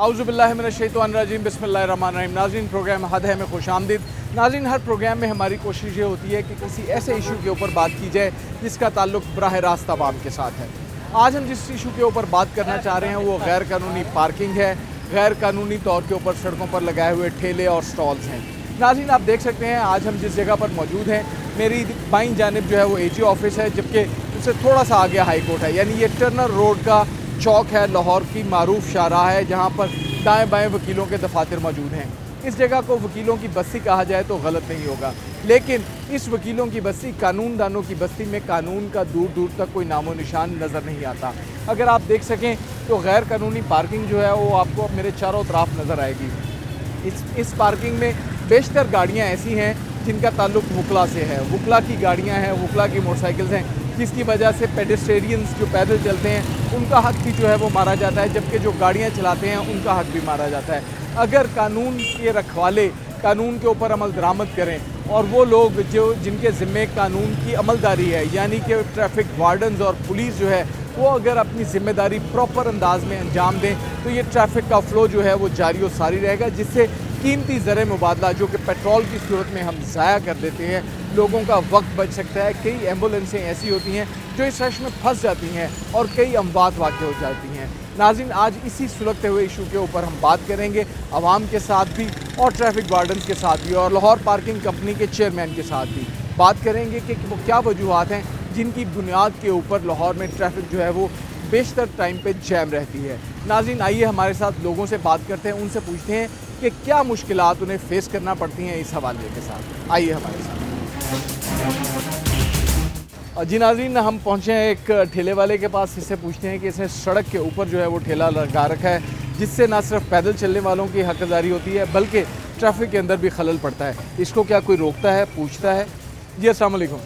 औज़ुबिल्लाहिमिनश्शैतानिर्रजीम बिस्मिल्लाहिर्रहमानिर्रहीम। नाज़रीन, प्रोग्राम हद है में खुशामदीद। नाज़रीन, हर प्रोग्राम में हमारी कोशिश ये होती है कि किसी ऐसे इशू के ऊपर बात की जाए जिसका ताल्लुक बराह रास्त आवाम के साथ है। आज हम जिस इशू के ऊपर बात करना चाह रहे हैं वो गैर कानूनी पार्किंग है, गैर कानूनी तौर के ऊपर सड़कों पर लगाए हुए ठेले और स्टॉल्स हैं। नाज़रीन, आप देख सकते हैं आज हम जिस जगह पर मौजूद हैं, मेरी बाईं जानिब जो है वो AG ऑफिस है, जबकि उससे थोड़ा सा आगे हाई कोर्ट है। यानी ये टर्नर रोड का चौक है, लाहौर की मारूफ शाहराह है, जहाँ पर दाएं बाएं वकीलों के दफातर मौजूद हैं। इस जगह को वकीलों की बस्ती कहा जाए तो गलत नहीं होगा, लेकिन इस वकीलों की बस्ती, कानूनदानों की बस्ती में कानून का दूर दूर तक कोई नामो निशान नज़र नहीं आता। अगर आप देख सकें तो गैर कानूनी पार्किंग जो है वो आपको मेरे चारों तरफ नज़र आएगी। इस पार्किंग में बेशतर गाड़ियाँ ऐसी हैं जिनका ताल्लुक वकला से है। वकला की गाड़ियाँ हैं, वकला की मोटरसाइकिल्स हैं, जिसकी वजह से पेडेस्ट्रेरियंस जो पैदल चलते हैं उनका हक भी जो है वो मारा जाता है, जबकि जो गाड़ियाँ चलाते हैं उनका हक भी मारा जाता है। अगर कानून के रखवाले कानून के ऊपर अमल दरामद करें और वो लोग जो जिनके ज़िम्मे कानून की अमलदारी है, यानी कि ट्रैफिक वार्डन्स और पुलिस जो है, वो अगर अपनी ज़िम्मेदारी प्रॉपर अंदाज में अंजाम दें तो ये ट्रैफिक का फ़्लो जो है वो जारी और सारी रहेगा, जिससे कीमती ज़र मुबादला जो कि पेट्रोल की सूरत में हम ज़ाया कर देते हैं, लोगों का वक्त बच सकता है। कई एम्बुलेंसें ऐसी होती हैं जो इस रश में फंस जाती हैं और कई अमवात वाक़ हो जाती हैं। नाज़रीन, आज इसी सुलगते हुए इशू के ऊपर हम बात करेंगे, आवाम के साथ भी और ट्रैफिक वार्डन्स के साथ भी और लाहौर पार्किंग कंपनी के चेयरमैन के साथ भी बात करेंगे कि वो क्या वजूहात हैं जिनकी बुनियाद के ऊपर लाहौर में ट्रैफिक जो है वो बेशतर टाइम पे जैम रहती है। नाज़रीन, आइए हमारे साथ लोगों से बात करते हैं, उनसे पूछते हैं कि क्या मुश्किलात उन्हें फेस करना पड़ती हैं इस हवाले के साथ। आइए हमारे साथ। जी नाज़रीन, हम पहुँचे हैं एक ठेले वाले के पास, इससे पूछते हैं कि इसने सड़क के ऊपर जो है वो ठेला लगा रखा है, जिससे ना सिर्फ पैदल चलने वालों की हकदारी होती है बल्कि ट्रैफिक के अंदर भी खलल पड़ता है। इसको क्या कोई रोकता है, पूछता है? जी अस्सलाम वालेकुम।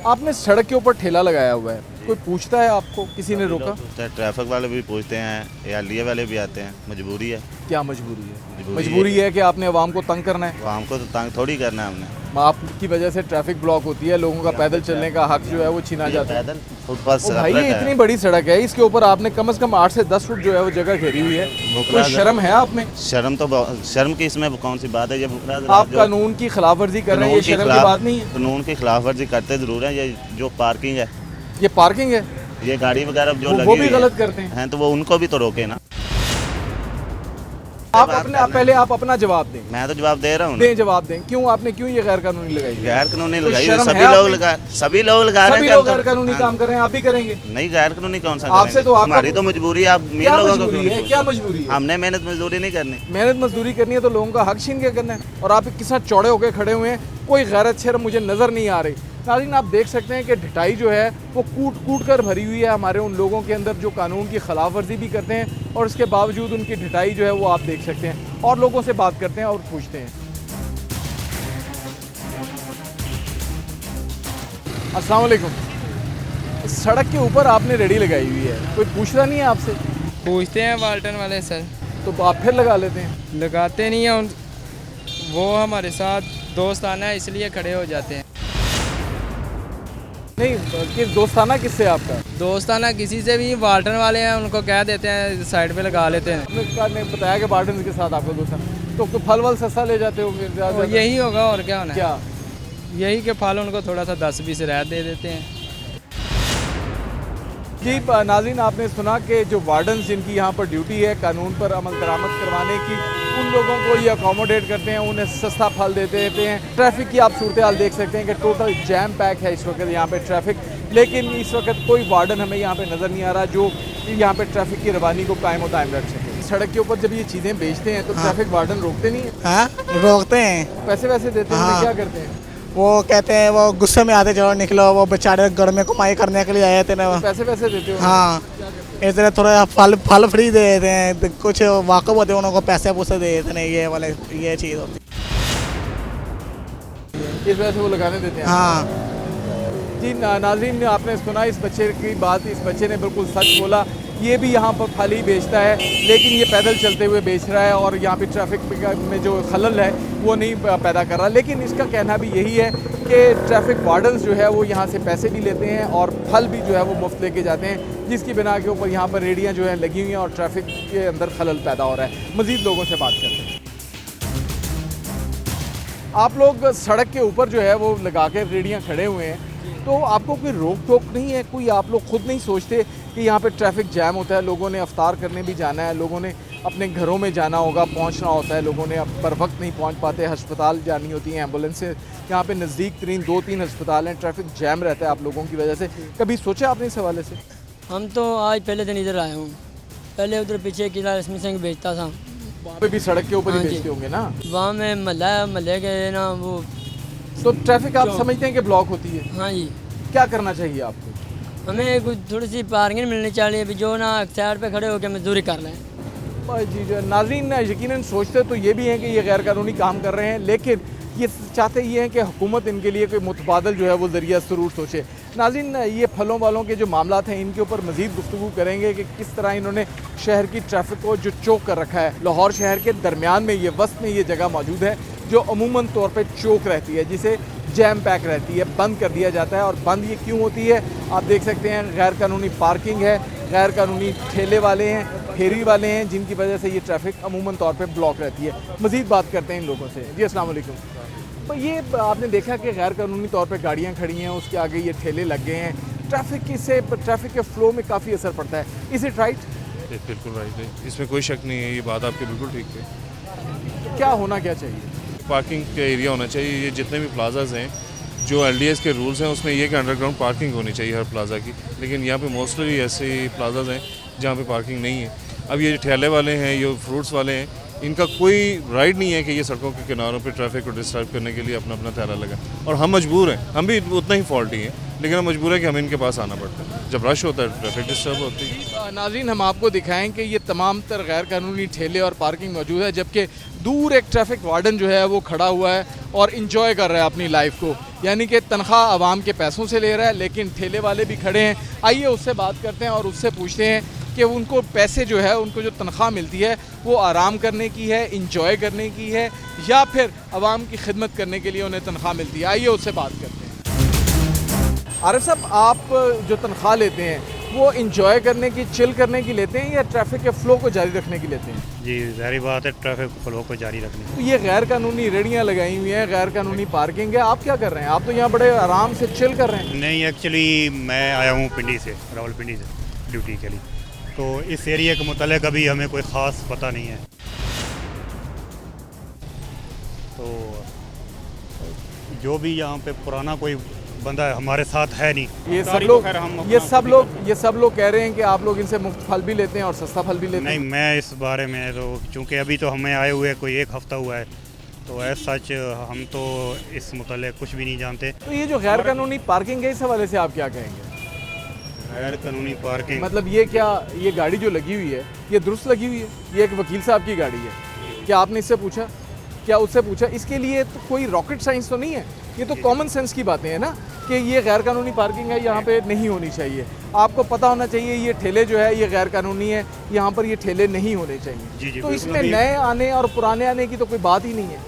आपने सड़क के ऊपर ठेला लगाया हुआ है, कोई पूछता है आपको? किसी ने रोका? ट्रैफिक वाले भी पूछते हैं, एहलिया वाले भी आते हैं। मजबूरी है। क्या मजबूरी है? मजबूरी है कि आपने आवाम को तंग करना है? आवाम को तो तंग थोड़ी करना है हमने। आपकी वजह से ट्रैफिक ब्लॉक होती है, लोगों का पैदल चलने का हक जो है वो छीना जाता है। भाई, ये इतनी बड़ी सड़क है, इसके ऊपर आपने कम से कम 8 से 10 फुट जो है वो जगह घेरी हुई है। कोई शर्म है आप में? शर्म की इसमें कौन सी बात है? जब आप कानून की खिलाफ वर्जी कर रहे हैं, ये शर्म की बात नहीं है? कानून की खिलाफ वर्जी करते जरूर है। ये जो पार्किंग है, ये पार्किंग है, ये गाड़ी वगैरह जो लगी वो भी गलत करते हैं, तो वो उनको भी तो रोके ना। आप अपना जवाब दें। मैं तो जवाब दे रहा हूँ। दें, जवाब दें। क्यों ये गैर कानूनी लगाई? गैर कानूनी लगाई सभी लोग लगा रहे हैं। गैर कानूनी काम कर रहे हैं, आप भी करेंगे? नहीं, गैर कानूनी कौन सा? आपसे तो हमारी तो मजबूरी है। आप क्या मजबूरी है? क्या मजबूरी है? हमने मेहनत मजदूरी नहीं करनी। मेहनत मजदूरी करनी है तो लोगों का हक छीन के करना है, और आप किस तरह चौड़े होकर खड़े हुए हैं, कोई गैरत शर्म मुझे नज़र नहीं आ रही। नाज़रीन, आप देख सकते हैं कि ढिठाई जो है वो कूट कर भरी हुई है हमारे उन लोगों के अंदर जो कानून की खिलाफ वर्जी भी करते हैं, और इसके बावजूद उनकी ढिठाई जो है वो आप देख सकते हैं। और लोगों से बात करते हैं और पूछते हैं। अस्सलाम वालेकुम। सड़क के ऊपर आपने रेडी लगाई हुई है, कोई पूछता नहीं है आपसे? पूछते हैं वाल्टन वाले सर। तो आप फिर लगा लेते हैं? लगाते नहीं हैं, वो हमारे साथ दोस्ताना है इसलिए खड़े हो जाते हैं। नहीं, किस दोस्ताना किससे आपका? दोस्ताना किसी से भी, वाल्टन वाले हैं उनको कह देते हैं साइड पे लगा लेते हैं। ने बताया कि वाल्टन के साथ आपका दोस्ताना, तो फल वल सस्ता ले जाते हो? यही होगा, और क्या होना? क्या यही कि फल उनको थोड़ा सा 10-20 रियायत दे देते हैं। जी नाज़रीन, आपने सुना कि जो वार्डन्स जिनकी यहाँ पर ड्यूटी है कानून पर अमल दरामद करवाने की, उन लोगों को ये अकोमोडेट करते हैं, उन्हें सस्ता फल देते हैं। ट्रैफिक की आप सूरत हाल देख सकते हैं कि टोटल जैम पैक है इस वक्त यहाँ पे ट्रैफिक, लेकिन इस वक्त कोई वार्डन हमें यहाँ पे नज़र नहीं आ रहा जो यहाँ पे ट्रैफिक की रवानी को कायम दायम रख सके। सड़क के ऊपर जब ये चीज़ें बेचते हैं तो ट्रैफिक वार्डन रोकते नहीं है? हाँ, रोकते हैं। पैसे वैसे देते हैं? क्या करते हैं वो? कहते हैं वो गुस्से में आते, चलो निकलो, वो बेचारे घर में कमाई करने के लिए आए थे ना। पैसे वैसे देते हो? हाँ, इसलिए थोड़ा फल फ्री दे देते हैं, कुछ वाकफ होते हैं उनको पैसे पूसे दे देते हैं। ये चीज़ होती है, इस वजह से वो लगाने देते हैं। हाँ जी नाज़रीन, आपने सुना इस बच्चे की बात, इस बच्चे ने बिल्कुल सच बोला ये भी यहाँ पर फल ही बेचता है, लेकिन ये पैदल चलते हुए बेच रहा है और यहाँ पे ट्रैफिक में जो खलल है वो नहीं पैदा कर रहा। लेकिन इसका कहना भी यही है कि ट्रैफिक वार्डन्स जो है वो यहाँ से पैसे भी लेते हैं और फल भी जो है वो मुफ्त लेके जाते हैं, जिसकी बिना के ऊपर यहाँ पर रेडियाँ जो है लगी हुई हैं और ट्रैफिक के अंदर खलल पैदा हो रहा है। मज़ीद लोगों से बात करते हैं। आप लोग सड़क के ऊपर जो है वो लगा के रेडियाँ खड़े हुए हैं, तो आपको कोई रोक टोक नहीं है? कोई आप लोग खुद नहीं सोचते कि यहाँ पे ट्रैफिक जैम होता है, लोगों ने अफ्तार करने भी जाना है, लोगों ने अपने घरों में जाना होगा, पहुँचना होता है, लोगों ने अब पर वक्त नहीं पहुँच पाते, अस्पताल जानी होती है, एम्बुलेंस से यहाँ पे नज़दीक तरीन 2-3 अस्पताल हैं, ट्रैफिक जैम रहता है आप लोगों की वजह से। कभी सोचा आपने इस हवाले से? हम तो आज पहले दिन इधर आए हूँ, पहले उधर पीछे किला रश्मि सिंह बेचता था, वहाँ पे भी सड़क के ऊपर ही हाँ जी। बेचते होंगे ना? वहाँ में महल्ले के ना वो। तो ट्रैफिक आप समझते हैं कि ब्लॉक होती है? हाँ जी, क्या करना चाहिए आपको? हमें कुछ थोड़ी सी पार्किंग मिलनी चाहिए, अभी जो ना साइड पे खड़े होकर मजदूरी कर लें। भाई जी जो नाज़रीन यकीनन सोचते तो ये भी हैं कि ये गैर कानूनी काम कर रहे हैं, लेकिन ये चाहते ये हैं कि हुकूमत इनके लिए कोई मुतबादल जो है वो ज़रिया ज़रूर सोचे। नाज़रीन ये फलों वालों के जो मामलात हैं इनके ऊपर मज़ीद गुफ्तगू करेंगे कि किस तरह इन्होंने शहर की ट्रैफिक को जो चोक कर रखा है। लाहौर शहर के दरमियान में ये वस्त में ये जगह मौजूद है जो अमूमन तौर पर चोक रहती है, जिसे जैम पैक रहती है, बंद कर दिया जाता है। और बंद ये क्यों होती है आप देख सकते हैं, गैर कानूनी पार्किंग है, गैर कानूनी ठेले वाले हैं, फेरी वाले हैं, जिनकी वजह से ये ट्रैफिक अमूमन तौर पे ब्लॉक रहती है। मज़ीद बात करते हैं इन लोगों से। जी अस्सलाम वालेकुम। तो ये आपने देखा कि गैर कानूनी तौर पे गाड़ियाँ खड़ी हैं, उसके आगे ये ठेले लग गए हैं, ट्रैफिक के फ्लो में काफ़ी असर पड़ता है। Is it right? बिल्कुल राइट है, इसमें कोई शक नहीं है, ये बात आपकी बिल्कुल ठीक है। क्या होना क्या चाहिए? पार्किंग का एरिया होना चाहिए। ये जितने भी प्लाजाज हैं जो LDS के रूल्स हैं उसमें ये कि अंडरग्राउंड पार्किंग होनी चाहिए हर प्लाजा की, लेकिन यहाँ पे मोस्टली ऐसे प्लाजाज हैं जहाँ पे पार्किंग नहीं है। अब ये ठेले वाले हैं, ये फ्रूट्स वाले हैं, इनका कोई राइट नहीं है कि ये सड़कों के किनारों पे ट्रैफिक को डिस्टर्ब करने के लिए अपना अपना थैला लगा। और हम मजबूर हैं, हम भी उतना ही फॉल्टी हैं, लेकिन हम मजबूर है कि हमें इनके पास आना पड़ता है। जब रश होता है ट्रैफिक डिस्टर्ब होती है। नाज़रीन हम आपको दिखाएं कि ये तमाम तर गैर कानूनी ठेले और पार्किंग मौजूद है, जबकि दूर एक ट्रैफिक वार्डन जो है वो खड़ा हुआ है और इंजॉय कर रहा है अपनी लाइफ को, यानी कि तनख्वाह आवाम के पैसों से ले रहा है, लेकिन ठेले वाले भी खड़े हैं। आइए उससे बात करते हैं और उससे पूछते हैं कि उनको पैसे जो है, उनको जो तनख्वाह मिलती है वो आराम करने की है, इंजॉय करने की है, या फिर आवाम की खिदमत करने के लिए उन्हें तनख्वाह मिलती है। आइए उससे बात करते हैं। आरिफ साहब, आप जो तनख्वाह लेते हैं वो इंजॉय करने की, चिल करने की लेते हैं या ट्रैफिक के फ़्लो को जारी रखने की लेते हैं? जी ज़ाहिर बात है, ट्रैफिक फ्लो को जारी रखने। तो ये गैर कानूनी रेडियाँ लगाई हुई हैं, गैर कानूनी पार्किंग है, आप क्या कर रहे हैं? आप तो यहाँ बड़े आराम से चिल कर रहे हैं। नहीं, एक्चुअली मैं आया हूँ पिंडी से, रावलपिंडी से ड्यूटी के लिए, तो इस एरिया के मुतालिक अभी हमें कोई ख़ास पता नहीं है। तो जो भी यहाँ पे पुराना कोई बंदा है हमारे साथ है नहीं। ये सब लोग कह रहे हैं कि आप लोग इनसे मुफ्त फल भी लेते हैं और सस्ता फल भी लेते नहीं, हैं। मैं इस बारे में तो चूँकि अभी तो हमें आए हुए कोई 1 हफ़्ता हुआ है, तो एज सच हम तो इस मुतालिक कुछ भी नहीं जानते। तो ये जो गैर कानूनी पार्किंग है, इस हवाले से आप क्या कहेंगे? गैर कानूनी पार्किंग मतलब ये क्या, ये गाड़ी जो लगी हुई है ये दुरुस्त लगी हुई है? ये एक वकील साहब की गाड़ी है, क्या आपने इससे पूछा? क्या उससे पूछा? इसके लिए तो कोई रॉकेट साइंस तो नहीं है, ये तो कॉमन सेंस की बातें हैं ना कि ये गैर कानूनी पार्किंग है, यहाँ पे नहीं होनी चाहिए। आपको पता होना चाहिए ये ठेले जो है ये गैर कानूनी है, यहाँ पर ये ठेले नहीं होने चाहिए। जी, तो बिल्कुल। इसमें नए आने और पुराने आने की तो कोई बात ही नहीं है,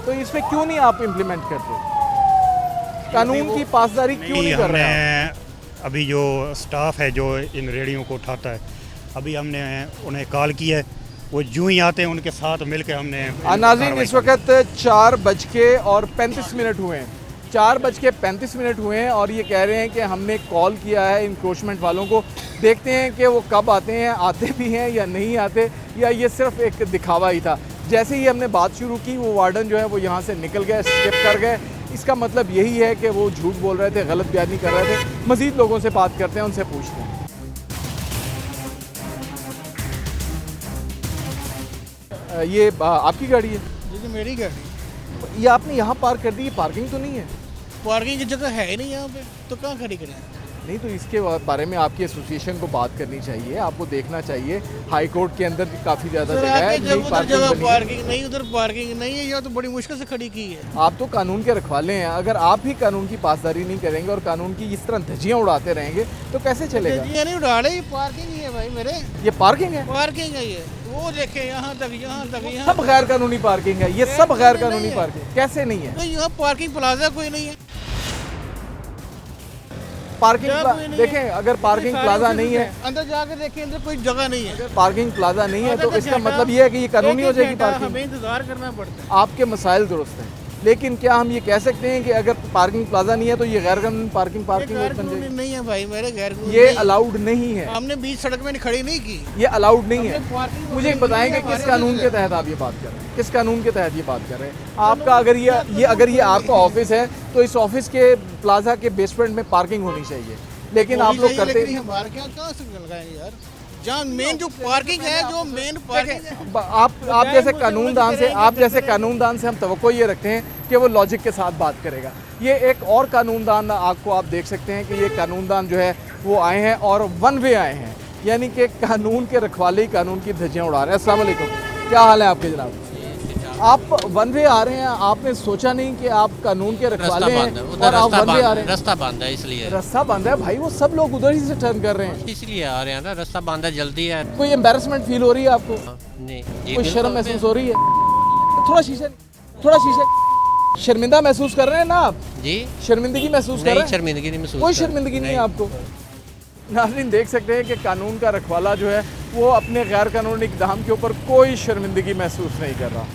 तो इसमें क्यों नहीं आप इम्प्लीमेंट करते? कानून की पासदारी क्यों नहीं कर रहे हैं? अभी जो स्टाफ है जो इन रेडियो को उठाता है, अभी हमने उन्हें कॉल किया है, वो जूँ ही आते हैं उनके साथ मिलकर हमने। नाज़रीन इस वक्त 4:35 हुए हैं, 4:35 हुए हैं और ये कह रहे हैं कि हमने कॉल किया है इंक्रोचमेंट वालों को, देखते हैं कि वो कब आते हैं, आते भी हैं या नहीं आते, या ये सिर्फ एक दिखावा ही था। जैसे ही हमने बात शुरू की वो वार्डन जो है वो यहाँ से निकल गए, स्किप कर गए। इसका मतलब यही है कि वो झूठ बोल रहे थे, गलत बयानी कर रहे थे। मज़ीद लोगों से बात करते हैं, उनसे पूछते हैं। ये आपकी गाड़ी है? जी मेरी गाड़ी। ये आपने यहाँ पार्क कर दी, ये पार्किंग तो नहीं है? पार्किंग की जगह है ही नहीं यहाँ पे, तो कहाँ खड़ी करें? नहीं तो इसके बारे में आपकी एसोसिएशन को बात करनी चाहिए, आपको देखना चाहिए। हाई कोर्ट के अंदर काफ़ी ज़्यादा जगह है, नई पार्किंग बनी है। पार्किंग नहीं, उधर पार्किंग नहीं है, या तो बड़ी मुश्किल से खड़ी की है। आप तो कानून के रखवाले हैं, अगर आप भी कानून की पासदारी नहीं करेंगे और कानून की इस तरह धज्जियाँ उड़ाते रहेंगे तो कैसे चलेगा? ये नहीं उड़ा रहे, ये पार्किंग ही है भाई मेरे, ये पार्किंग है, पार्किंग है ये। वो देखे यहाँ तक, यहाँ तक, यहाँ सब गैर कानूनी पार्किंग है, ये सब गैर कानूनी पार्किंग कैसे नहीं है? तो यहाँ पार्किंग प्लाजा कोई नहीं है। पार्किंग देखें, अगर पार्किंग प्लाजा नहीं है, अंदर जाके देखें, अंदर कोई जगह नहीं है। पार्किंग प्लाजा नहीं है तो इसका मतलब ये है कि ये कानूनी हो जाएगी पार्किंग। हमें इंतजार करना पड़ता है। आपके मसाइल दुरुस्त हैं, लेकिन क्या हम ये कह सकते हैं कि अगर पार्किंग प्लाजा नहीं है तो ये गैर कानूनी पार्किंग बन जाएगी? नहीं है भाई मेरे, गैर ये अलाउड नहीं है, हमने बीच सड़क में खड़ी नहीं की, ये अलाउड नहीं है। पार्किंग मुझे बताएंगे किस कानून के तहत आप ये बात कर रहे हैं, किस कानून के तहत ये बात कर रहे हैं? आपका अगर ये आपका ऑफिस है तो इस ऑफिस के प्लाजा के बेसमेंट में पार्किग होनी चाहिए, लेकिन आप लोग करते हैं। हमारे क्या कहाँ से लगाएंगे यार, जहाँ मेन जो पार्किंग है, जो मेन पार्किंग। आप जैसे कानूनदान से हम तवक्को ये रखते हैं कि वो लॉजिक के साथ बात करेगा। ये एक और कानूनदान आपको आप देख सकते हैं कि ये कानूनदान जो है वो आए हैं और वन वे आए हैं, यानी कि कानून के रखवाले ही कानून की धज्जियाँ उड़ा रहे हैं। अस्सलाम वालेकुम, क्या हाल है आपके जनाब? आप वन वे आ रहे हैं, आपने सोचा नहीं कि आप कानून के रखवाले हैं और आप वन वे आ रहे हैं? रास्ता बंद है इसलिए। रास्ता बंद है भाई, वो सब लोग उधर ही से टर्न कर रहे हैं, इसलिए आ रहे हैं ना, रास्ता बंद है, जल्दी है। कोई एम्बैरेसमेंट फील हो रही है आपको? नहीं कोई शर्म महसूस हो रही है? थोड़ा शीशे शर्मिंदा महसूस कर रहे हैं ना आप? जी शर्मिंदगी महसूस कर रहे हैं? शर्मिंदगी नहीं महसूस, कोई शर्मिंदगी नहीं है आपको? नाज़रीन देख सकते हैं कि कानून का रखवाला जो है वो अपने गैर कानूनी इक़दाम के ऊपर कोई शर्मिंदगी महसूस नहीं कर रहा।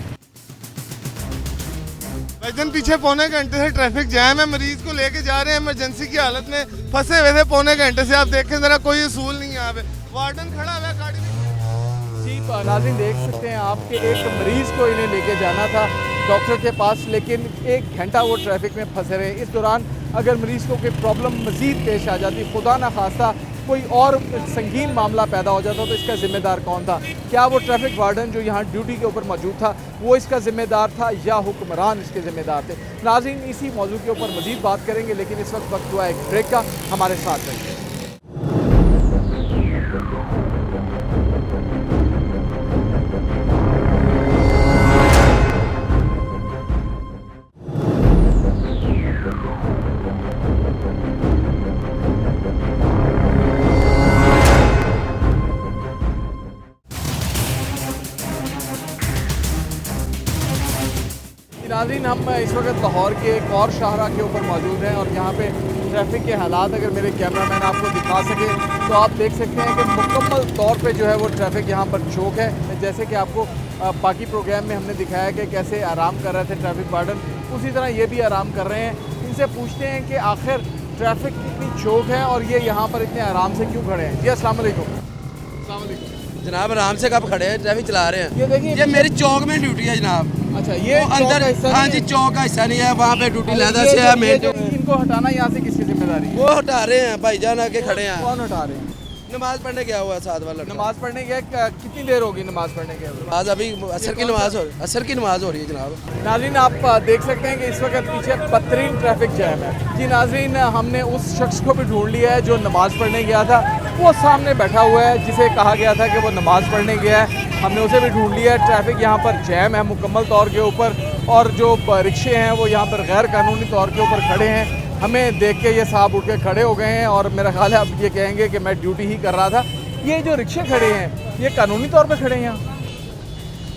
भाईजान पीछे पौने घंटे से ट्रैफिक जैम है, मरीज को लेके जा रहे हैं इमरजेंसी की हालत में, फंसे हुए थे पौने घंटे से। आप देखें जरा, कोई असूल नहीं है यहाँ पे, वार्डन खड़ा हुआ है गाड़ी में। जी नाज़रीन देख सकते हैं आपके एक मरीज़ को इन्हें लेके जाना था डॉक्टर के पास, लेकिन 1 घंटा वो ट्रैफिक में फंसे रहे। इस दौरान अगर मरीज़ को कोई प्रॉब्लम मज़ीद पेश आ जाती, खुदा न खास्ता कोई और संगीन मामला पैदा हो जाता तो इसका ज़िम्मेदार कौन था? क्या वो ट्रैफिक वार्डन जो यहाँ ड्यूटी के ऊपर मौजूद था वो इसका ज़िम्मेदार था या हुक्मरान इसके ज़िम्मेदार थे? नाज़रीन इसी मौजू के ऊपर मज़ीद बात करेंगे, लेकिन इस वक्त हुआ एक ब्रेक का, हमारे साथ रहिए। नाज़रीन हम इस वक्त लाहौर के एक और शाहरा के ऊपर मौजूद हैं और यहाँ पे ट्रैफिक के हालात अगर मेरे कैमरामैन आपको दिखा सके तो आप देख सकते हैं कि मुकम्मल तौर पे जो है वो ट्रैफिक यहाँ पर चौक है। जैसे कि आपको बाकी प्रोग्राम में हमने दिखाया कि कैसे आराम कर रहे थे ट्रैफिक वार्डन, उसी तरह ये भी आराम कर रहे हैं। इनसे पूछते हैं कि आखिर ट्रैफिक कितनी चौक है और ये यहाँ पर इतने आराम से क्यों खड़े हैं? जी अस्सलाम वालेकुम। जनाब आराम से कब खड़े हैं, ट्रैफिक चला रहे हैं। ये देखिए, ये मेरी चौक में ड्यूटी है जनाब। अच्छा, ये अंदर, हाँ जी, चौक का हिस्सा नहीं है, वहाँ पे ड्यूटी लहदा से है मेन। इनको हटाना यहाँ से किसकी जिम्मेदारी है? वो हटा रहे हैं, भाईजान आके खड़े हैं। कौन हटा रहे हैं? नमाज पढ़ने गया हुआ है साथ वाला। नमाज पढ़ने गया, कितनी देर होगी नमाज पढ़ने के? आज अभी असर की नमाज हो रही है जनाब। नाज़रीन आप देख सकते हैं कि इस वक्त पीछे बदतरीन ट्रैफिक जैम है। जी नाज़रीन, हमने उस शख्स को भी ढूंढ लिया है जो नमाज पढ़ने गया था, वो सामने बैठा हुआ है जिसे कहा गया था कि वो नमाज पढ़ने गया है, हमने उसे भी ढूंढ लिया है। ट्रैफिक यहाँ पर जैम है मुकम्मल तौर के ऊपर, और जो रिक्शे हैं वो यहाँ पर गैर कानूनी तौर के ऊपर खड़े हैं। हमें देख के ये साहब उठ के खड़े हो गए हैं और मेरा ख्याल है अब ये कहेंगे कि मैं ड्यूटी ही कर रहा था। ये जो रिक्शे खड़े हैं ये कानूनी तौर पे खड़े हैं यहाँ?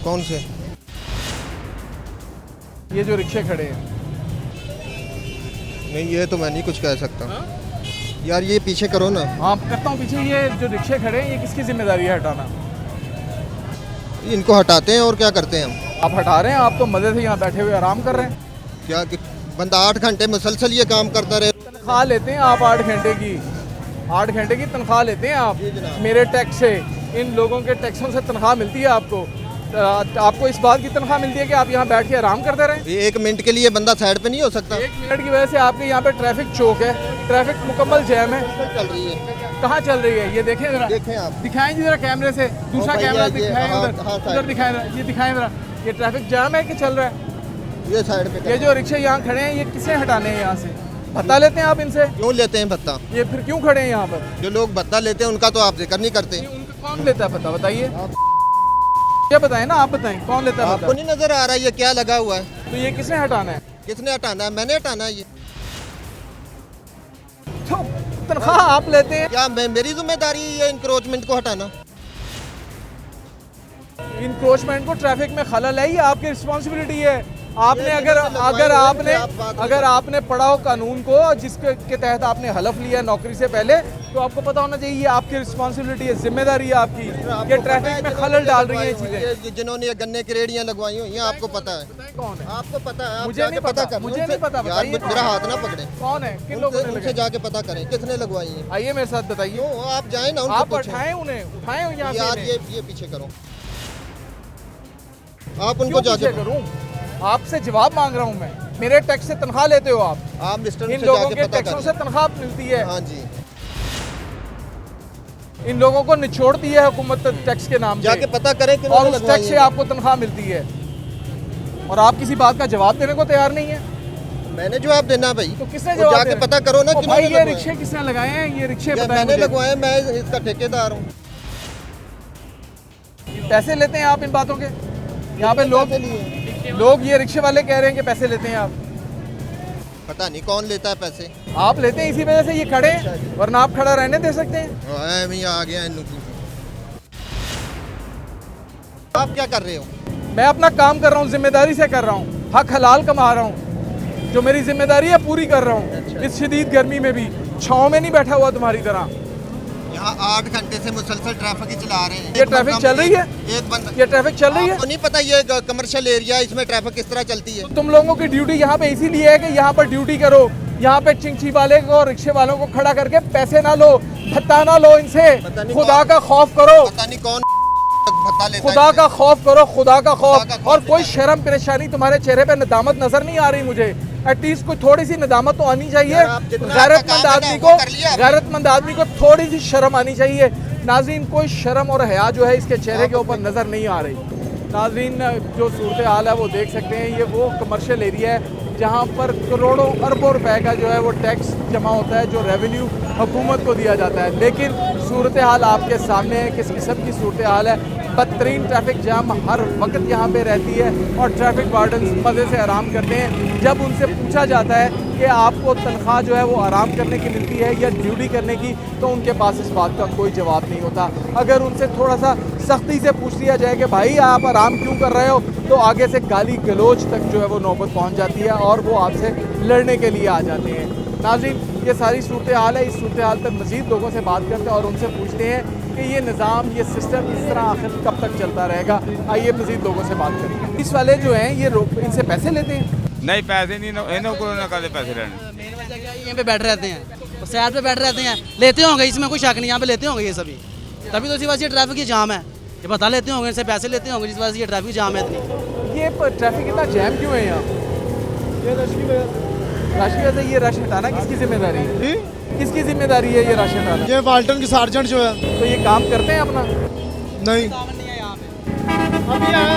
कौन से? ये जो रिक्शे खड़े हैं? नहीं, ये तो मैं नहीं कुछ कह सकता। यार ये पीछे करो ना। हाँ करता हूँ पीछे। ये जो रिक्शे खड़े हैं ये किसकी जिम्मेदारी है हटाना? इनको हटाते हैं और क्या करते हैं हम? आप हटा रहे हैं, आप तो मज़े से यहाँ बैठे हुए आराम कर रहे हैं। क्या बंदा 8 घंटे मुसलसल ये काम करता रहे। तनख्वाह लेते हैं आप 8 घंटे की? 8 घंटे की तनख्वाह लेते हैं आप मेरे टैक्स से, इन लोगों के टैक्सों से तनख्वाह मिलती है आपको। आपको इस बात की तनख्वाह मिलती है कि आप यहाँ बैठ के आराम करते रहें? 1 मिनट के लिए बंदा साइड पे नहीं हो सकता? 1 मिनट की वजह से आपके यहाँ पे ट्रैफिक चौक है, ट्रैफिक मुकम्मल जैम है। चल रही है। कहाँ चल रही है ये देखें जरा, देखें आप, दिखाएं जरा कैमरे से, दूसरा कैमरा दिखाएं उधर दिखाएं जरा, ये दिखाएं जरा, ये ट्रैफिक जाम है कि चल रहा है? ये साइड पे। ये जो रिक्शे यहाँ खड़े हैं ये किसे हटाने हैं यहाँ से? भत्ता लेते हैं आप इनसे? क्यों लेते हैं भत्ता? ये फिर क्यों खड़े हैं यहाँ पर? जो लोग भत्ता लेते हैं उनका तो आप जिक्र नहीं करते। उनका कौन लेता है भत्ता, बताइए? क्या बताएं ना, आप बताएं कौन लेता है आपको भत्ता? नहीं नजर आ रहा है ये क्या लगा हुआ है? तो ये किसने हटाना है? किसने हटाना है? मैंने हटाना है ये। तो तनख्वाह आप लेते हैं, क्या मेरी जिम्मेदारी है ये इंक्रोचमेंट को हटाना? इंक्रोचमेंट को ट्रैफिक में खलल है, ये आपकी रिस्पॉन्सिबिलिटी है। आपने ये अगर लगवाई अगर हुई है, आपने आप बात नहीं अगर आपने पढ़ा हो कानून को जिसके के तहत आपने हलफ लिया नौकरी से पहले, तो आपको पता होना चाहिए ये आपकी रिस्पॉन्सिबिलिटी है, जिम्मेदारी है आपकी। ये ट्रैफिक में खलल डाल रही है ये चीजें। जिन्होंने ये गन्ने की रेडियां लगवाई हुई हैं आपको पता है? बताएं कौन है? आपको पता है? आप मुझे जाके नहीं पता, करें मुझे उनसे। नहीं पता, यार बताइए मेरा हाथ ना पकड़े। कौन है, किन लोगों ने उनसे लगाई? जाके पता करें किसने लगवाई है। आइए मेरे साथ बताइए। क्यों आप जाए ना आप उनको पूछें। उठाएं उन्हें, उठाएं यहाँ यार से ये पीछे करो। आप क्यों उनको पीछे जाके करूं? आपसे जवाब मांग रहा हूं मैं। मेरे टैक्स से तनख्वाह लेते हो आप मिस्टर इन से लोगों जाके के पता टैक्सों करें। से तनख्वाह मिलती है। हाँ जी, इन लोगों को निचोड़ती है हुकूमत टैक्स के नाम जाके पे, पता करें और उस टैक्स से आपको तनख्वाह मिलती है, और आप किसी बात का जवाब देने को तैयार नहीं है। मैंने जवाब देना भाई। तो किसने वो जवाब जाके देना? पता करो ना ओ किन्होंने भाई ये लगवाए। रिक्शे किसने लगाए हैं? ये रिक्शे ये बताएं मैंने मुझे। लगवाए, मैं इसका ठेकेदार हूँ। पैसे लेते हैं आप इन बातों के? यहाँ पे लोग ये रिक्शे वाले कह रहे हैं कि पैसे लेते हैं आप। पता नहीं कौन लेता है पैसे। आप लेते हैं, इसी वजह से ये खड़े हैं, वरना आप खड़ा रहने दे सकते हैं। मैं आ गया आप क्या कर रहे हो? मैं अपना काम कर रहा हूँ, जिम्मेदारी से कर रहा हूँ, हक हलाल कमा रहा हूँ, जो मेरी जिम्मेदारी है पूरी कर रहा हूँ। इस शदीद गर्मी में भी छाँव में नहीं बैठा हुआ तुम्हारी तरह। यहाँ 8 घंटे से मुसलसल ट्रैफिक ही चला रहे हैं। ये ट्रैफिक चल रही है? एक बंदा, ये ट्रैफिक चल रही है? आपको नहीं पता ये कमर्शियल एरिया, इसमें ट्रैफिक किस तरह चलती है? तुम लोगों की ड्यूटी यहाँ पे इसीलिए है कि यहाँ पर ड्यूटी करो, यहाँ पे चिंची वाले को और रिक्शे वालों को खड़ा करके पैसे ना लो, भत्ता ना लो इनसे। खुदा का खौफ करो, पता नहीं कौन भत्ता लेता है खुदा इनसे। का खौफ करो, खुदा का खौफ। खुदा का खौफ और कोई लेता है। शर्म परेशानी तुम्हारे चेहरे पे नदामत नजर नहीं आ रही मुझे। एटलीस्ट कोई थोड़ी सी नदामत तो आनी चाहिए। यार, आप जितना गैरतमंद आपका काम आदमी है ना, को वो कर लिया आपने। गैरतमंद आदमी को थोड़ी सी शर्म आनी चाहिए। नाज़रीन, कोई शर्म और हया जो है इसके चेहरे के ऊपर नजर नहीं आ रही। नाज़रीन, जो सूरत हाल है वो देख सकते हैं। ये वो कमर्शियल एरिया है जहाँ पर करोड़ों अरबों रुपए का जो है वो टैक्स जमा होता है, जो रेवेन्यू हुकूमत को दिया जाता है। लेकिन सूरत हाल आपके सामने है, किस किस्म की सूरत हाल है। बदतरीन ट्रैफिक जाम हर वक्त यहाँ पे रहती है, और ट्रैफिक वार्डन मज़े से आराम करते हैं। जब उनसे पूछा जाता है कि आपको तनख्वाह जो है वो आराम करने की मिलती है या ड्यूटी करने की, तो उनके पास इस बात का कोई जवाब नहीं होता। अगर उनसे थोड़ा सा सख्ती से पूछ लिया जाए कि भाई आप आराम क्यों कर रहे हो, तो आगे से गाली गलोच तक जो है वो नौबत पहुँच जाती है और वो आपसे लड़ने के लिए आ जाते हैं। नाज़रीन, ये सारी सूरत हाल है। इस सूरत हाल पर मज़ीद लोगों से बात करते हैं और उनसे पूछते हैं कि ये निज़ाम, ये सिस्टम इस तरह आखिर कब तक चलता रहेगा। आइए मज़ीद लोगों से बात करेंगे। पुलिस वाले जो हैं ये इनसे पैसे लेते हैं? नहीं, पैसे नहीं, इन्हों को ना कदे पैसे लेने। मेन वजह क्या है, यहाँ पे बैठ रहते हैं, साइड पे बैठ रहते हैं, लेते होंगे, इसमें कोई शक नहीं, यहाँ पे लेते होंगे ये सभी, तभी तो इसी वजह से ट्रैफिक की जाम है। ये बता लेते होंगे, इनसे पैसे लेते होंगे, जिस वजह से ये ट्रैफिक जाम है इतनी। ये ट्रैफिक इतना जैम क्यों है यहाँ? ये रश की वजह से। ये रश हटाना किसकी जिम्मेदारी है? किसकी जिम्मेदारी है ये रश हटाना? ये वाल्टन की सार्जेंट जो है। तो ये काम करते हैं अपना? नहीं, अभी आया।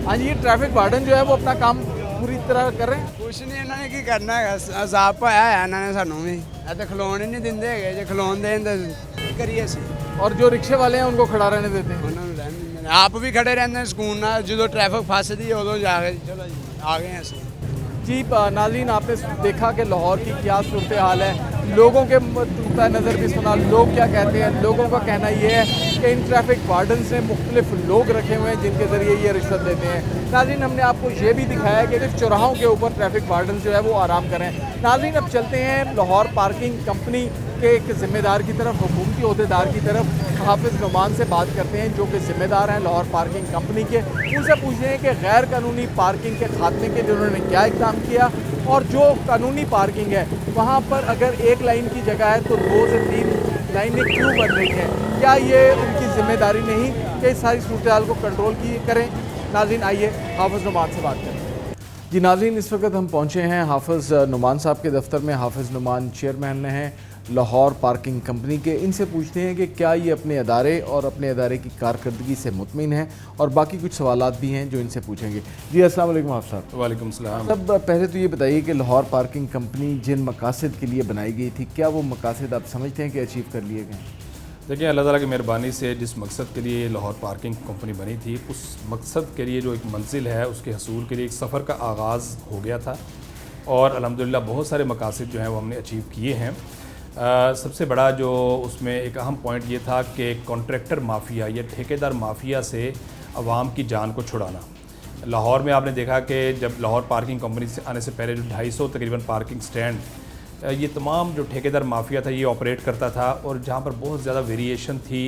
हाँ जी, ये ट्रैफिक वार्डन जो है वो अपना काम पूरी तरह कर रहे हैं। कुछ नहीं, इन्होंने की करना है, अजाब पाया है इन्होंने सानू भी। तो खलोन ही नहीं देंगे है, जो खलोन दें तो करिए सी। और जो रिक्शे वाले हैं उनको खड़ा रहने देते हैं? उन्होंने रहने देंगे। आप भी खड़े रहते हैं सुकून ना, जो ट्रैफिक फंसदी है उदो जाके चलो जी आ गए हैं असी। जी नाज़रीन, आपने देखा कि लाहौर की क्या सूरत हाल है। लोगों के नुक्ता नज़र भी सुना, लोग क्या कहते हैं। लोगों का कहना ये है कि इन ट्रैफिक वार्डन्स ने मुख्तलिफ लोग रखे हुए हैं जिनके ज़रिए ये रिश्वत देते हैं। नाज़रीन, हमने आपको ये भी दिखाया कि सिर्फ चौराहों के ऊपर ट्रैफिक वार्डन जो है वो आराम करें। नाज़रीन, अब चलते हैं लाहौर पार्किंग कंपनी के एक ज़िम्मेदार की तरफ, हुकूमती अहदेदार की तरफ। हाफिज़ नुमान से बात करते हैं जो कि ज़िम्मेदार हैं लाहौर पार्किंग कंपनी के। उनसे पूछते हैं कि गैर कानूनी पार्किंग के खात्मे के लिए उन्होंने क्या इक़दाम किया, और जो कानूनी पार्किंग है वहाँ पर अगर एक लाइन की जगह है तो 2 से 3 लाइनें क्यों बन रही हैं? क्या ये उनकी ज़िम्मेदारी नहीं कि इस सारी सूरत हाल को कंट्रोल करें? नाज़रीन, आइए हाफिज़ नुमान से बात करें। जी नाज़रीन, इस वक्त हम पहुँचे हैं हाफिज़ नुमान साहब के दफ्तर में। हाफिज़ नुमान चेयरमैन हैं लाहौर पार्किंग कंपनी के। इनसे पूछते हैं कि क्या ये अपने अदारे और अपने अदारे की कारकर्दगी से मुतमिन हैं, और बाकी कुछ सवालात भी हैं जो इनसे पूछेंगे। जी अस्सलाम वालेकुम आप साहब। वालेकुम सलाम। सब पहले तो ये बताइए कि लाहौर पार्किंग कंपनी जिन मकासद के लिए बनाई गई थी, क्या वो मकासद आप समझते हैं कि अचीव कर लिए गए? देखिए, अल्लाह ताला की मेहरबानी से जिस मकसद के लिए लाहौर पार्किंग कंपनी बनी थी, उस मकसद के लिए जो एक मंजिल है उसके हसूल के लिए एक सफ़र का आगाज़ हो गया था, और अल्हम्दुलिल्लाह बहुत सारे मकासद जो हैं वो हमने अचीव किए हैं। सबसे बड़ा जो उसमें एक अहम पॉइंट ये था कि कॉन्ट्रैक्टर माफिया या ठेकेदार माफिया से आवाम की जान को छुड़ाना। लाहौर में आपने देखा कि जब लाहौर पार्किंग कंपनी से आने से पहले जो 250 तकरीबन पार्किंग स्टैंड ये तमाम जो ठेकेदार माफिया था ये ऑपरेट करता था, और जहाँ पर बहुत ज़्यादा वेरिएशन थी,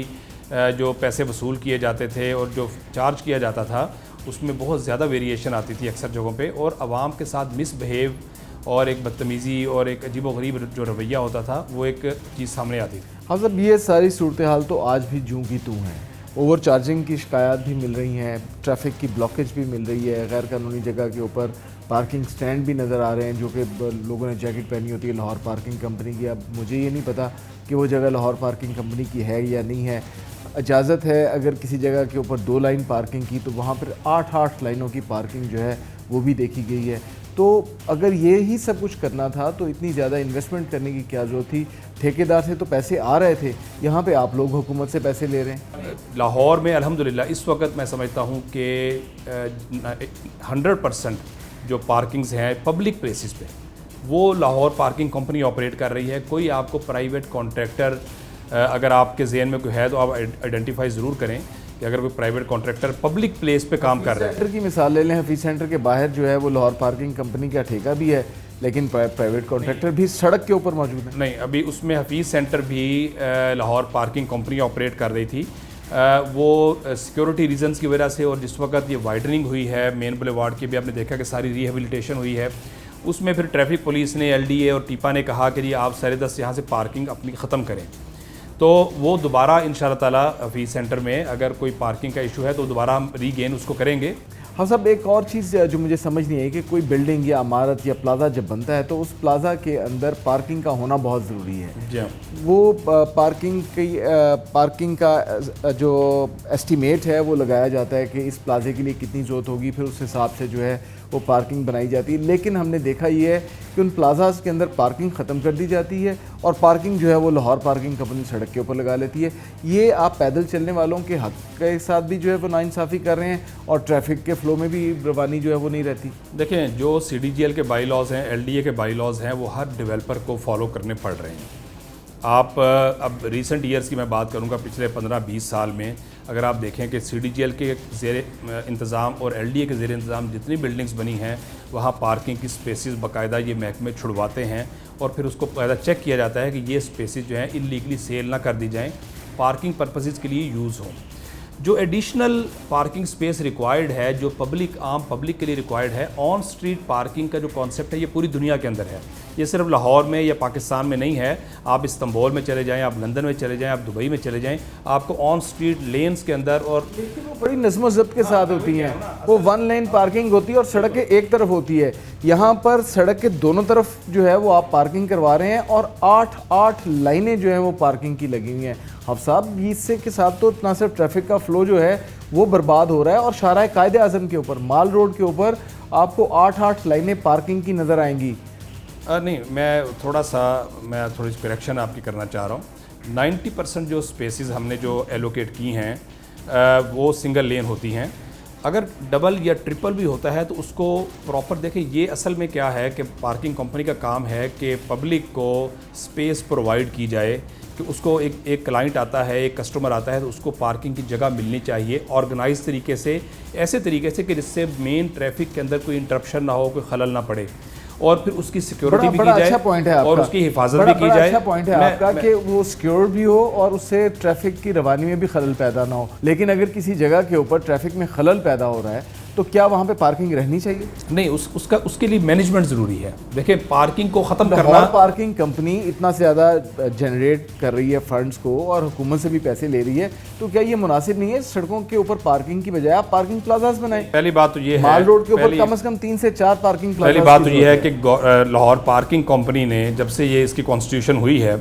जो पैसे वसूल किए जाते थे और जो चार्ज किया जाता था उसमें बहुत ज़्यादा वेरिएशन आती थी अक्सर जगहों पे, और आवाम के साथ मिसबिहेव और एक बदतमीज़ी और एक अजीबोगरीब जो रवैया होता था वो एक चीज़ सामने आती थी। हाँ साहब, ये सारी सूरत हाल तो आज भी जूं की तूं है। ओवर चार्जिंग की शिकायत भी मिल रही हैं, ट्रैफिक की ब्लॉकेज भी मिल रही है, गैर कानूनी जगह के ऊपर पार्किंग स्टैंड भी नज़र आ रहे हैं जो कि लोगों ने जैकेट पहनी होती है लाहौर पार्किंग कंपनी की। अब मुझे ये नहीं पता कि वो जगह लाहौर पार्किंग कंपनी की है या नहीं है। इजाज़त है अगर किसी जगह के ऊपर 2 लाइन पार्किंग की, तो वहाँ पर 8 लाइनों की पार्किंग जो है वो भी देखी गई है। तो अगर ये ही सब कुछ करना था तो इतनी ज़्यादा इन्वेस्टमेंट करने की क्या ज़रूरत थी? ठेकेदार से तो पैसे आ रहे थे, यहाँ पे आप लोग हुकूमत से पैसे ले रहे हैं। लाहौर में अल्हम्दुलिल्लाह इस वक्त मैं समझता हूँ कि 100% जो पार्किंग्स हैं पब्लिक प्लेसेस पे वो लाहौर पार्किंग कंपनी ऑपरेट कर रही है। कोई आपको प्राइवेट कॉन्ट्रैक्टर अगर आपके ज़हन में कोई है तो आप आइडेंटिफाई ज़रूर करें कि अगर कोई प्राइवेट कॉन्ट्रैक्टर पब्लिक प्लेस पे काम कर रहा है। सेंटर की मिसाल ले लें, हफीज़ सेंटर के बाहर जो है वो लाहौर पार्किंग कंपनी का ठेका भी है, लेकिन प्राइवेट कॉन्ट्रैक्टर भी सड़क के ऊपर मौजूद है। नहीं, अभी उसमें हफीज़ सेंटर भी लाहौर पार्किंग कंपनी ऑपरेट कर रही थी। वो सिक्योरिटी रीजंस की वजह से, और जिस वक्त ये वाइडनिंग हुई है मेन बुलेवार्ड की भी आपने देखा कि सारी रिहेबिलिटेशन हुई है, उसमें फिर ट्रैफिक पुलिस ने, LDA और टीपा ने कहा कि ये आप 10:30 यहाँ से पार्किंग अपनी ख़त्म करें। तो वो दोबारा इंशाअल्लाह ताला हफीज़ सेंटर में अगर कोई पार्किंग का इशू है तो दोबारा हम रीगेन उसको करेंगे। हाँ साहब, एक और चीज़ जो मुझे समझ नहीं आई कि कोई बिल्डिंग या इमारत या प्लाज़ा जब बनता है तो उस प्लाज़ा के अंदर पार्किंग का होना बहुत ज़रूरी है। जी, वो पार्किंग का जो एस्टीमेट है वो लगाया जाता है कि इस प्लाज़े के लिए कितनी ज़रूरत होगी, फिर उस हिसाब से जो है वो पार्किंग बनाई जाती है। लेकिन हमने देखा ये है कि उन प्लाज़ास के अंदर पार्किंग ख़त्म कर दी जाती है और पार्किंग जो है वो लाहौर पार्किंग कंपनी सड़क के ऊपर लगा लेती है। ये आप पैदल चलने वालों के हक के साथ भी जो है वो नाइंसाफ़ी कर रहे हैं, और ट्रैफिक के फ़्लो में भी रवानी जो है वो नहीं रहती। देखें, जो CDGL के बाई लॉज हैं, LDA के बाई लॉज हैं, वो हर डेवलपर को फॉलो करने पड़ रहे हैं। आप अब रिसेंट ईयर्स की मैं बात करूंगा, पिछले 15-20 साल में अगर आप देखें कि CDGL के ज़ेर इंतज़ाम और LDA के ज़ेर इंतज़ाम जितनी बिल्डिंग्स बनी हैं वहाँ पार्किंग की स्पेसेस बाकायदा ये महकमे छुड़वाते हैं, और फिर उसको बाकायदा चेक किया जाता है कि ये स्पेसेस जो हैं इल्लीगली सेल ना कर दी जाएँ, पार्किंग पर्पसेस के लिए यूज़ हों। जो एडिशनल पार्किंग स्पेस रिक्वायर्ड है, जो आम पब्लिक के लिए रिक्वायर्ड है, ऑन स्ट्रीट पार्किंग का जो कॉन्सेप्ट है ये पूरी दुनिया के अंदर है। ये सिर्फ लाहौर में या पाकिस्तान में नहीं है। आप इस्तांबुल में चले जाएं, आप लंदन में चले जाएं, आप दुबई में चले जाएं, आपको ऑन स्ट्रीट लेन्स के अंदर, और वो बड़ी नज़्म ज़ब्त के साथ होती हैं। वो 1 लेन पार्किंग होती है और सड़क के एक तरफ होती है। यहाँ पर सड़क के दोनों तरफ जो है वो आप पार्किंग करवा रहे हैं, और 8 लाइनें जो हैं वो पार्किंग की लगी हुई हैं। अब साहब, इससे के साथ तो ना सिर्फ ट्रैफिक का फ़्लो जो है वो बर्बाद हो रहा है, और शाहराह कायदे आज़म के ऊपर, माल रोड के ऊपर आपको 8 लाइनें पार्किंग की नज़र आएंगी। नहीं, मैं थोड़ी सी करेक्शन आपकी करना चाह रहा हूँ। 90% जो स्पेसेस हमने जो एलोकेट की हैं वो सिंगल लेन होती हैं। अगर डबल या ट्रिपल भी होता है तो उसको प्रॉपर देखें। ये असल में क्या है कि पार्किंग कंपनी का काम है कि पब्लिक को स्पेस प्रोवाइड की जाए, कि उसको एक क्लाइंट आता है, एक कस्टमर आता है तो उसको पार्किंग की जगह मिलनी चाहिए ऑर्गेनाइज तरीके से, ऐसे तरीके से कि जिससे मेन ट्रैफिक के अंदर कोई इंटरप्शन ना हो, कोई खलल ना पड़े, और फिर उसकी सिक्योरिटी भी की जाए, अच्छा पॉइंट है आपका, और उसकी हिफाजत भी की जाए। अच्छा पॉइंट है आपका कि वो सिक्योर भी हो और उससे ट्रैफिक की रवानी में भी खलल पैदा ना हो। लेकिन अगर किसी जगह के ऊपर ट्रैफिक में खलल पैदा हो रहा है तो क्या वहाँ पे पार्किंग रहनी चाहिए? नहीं, उसके लिए मैनेजमेंट ज़रूरी है। देखिए, पार्किंग को ख़त्म करना, पार्किंग कंपनी इतना ज़्यादा जनरेट कर रही है फंड्स को और हुकूमत से भी पैसे ले रही है, तो क्या ये मुनासिब नहीं है सड़कों के ऊपर पार्किंग की बजाय आप पार्किंग प्लाजाज बनाएं? पहली बात तो ये है, माल रोड के ऊपर कम से कम 3 से 4 पार्किंग प्लाजा। पहली बात तो ये है कि लाहौर पार्किंग कंपनी ने जब से ये इसकी कॉन्स्टिट्यूशन हुई है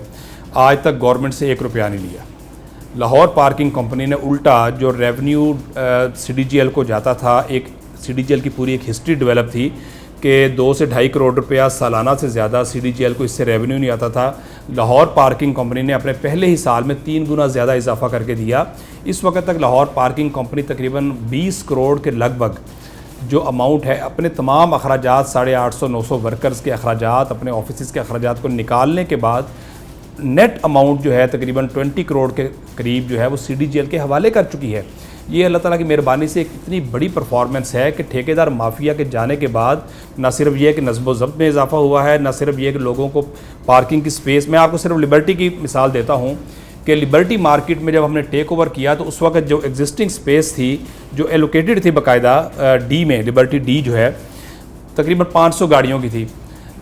आज तक गवर्नमेंट से 1 रुपया नहीं लिया। लाहौर पार्किंग कंपनी ने उल्टा जो रेवेन्यू CDGL को जाता था, एक CDGL की पूरी एक हिस्ट्री डेवलप थी कि 2 से 2.5 करोड़ रुपया सालाना से ज़्यादा CDGL को इससे रेवेन्यू नहीं आता था। लाहौर पार्किंग कंपनी ने अपने पहले ही साल में 3 गुना ज़्यादा इजाफा करके दिया। इस वक्त तक लाहौर पार्किंग कंपनी तकरीबन 20 करोड़ के लगभग जो अमाउंट है अपने तमाम अखराजात, 850-900 वर्कर्स के अखराजात, अपने ऑफिस के अखराजात को निकालने के बाद नेट अमाउंट जो है तकरीबन 20 करोड़ के करीब जो है वो CDGL के हवाले कर चुकी है। ये अल्लाह ताला की मेहरबानी से एक इतनी बड़ी परफॉर्मेंस है कि ठेकेदार माफिया के जाने के बाद न सिर्फ ये कि नस्ब व ज़ब्त में इजाफा हुआ है, न सिर्फ ये कि लोगों को पार्किंग की स्पेस, मैं आपको सिर्फ लिबर्टी की मिसाल देता हूँ कि लिबर्टी मार्केट में जब हमने टेक ओवर किया तो उस वक्त जो एग्जिस्टिंग स्पेस थी जो एलोकेटेड थी बाकायदा D में, लिबर्टी D जो है तकरीबन 500 गाड़ियों की थी।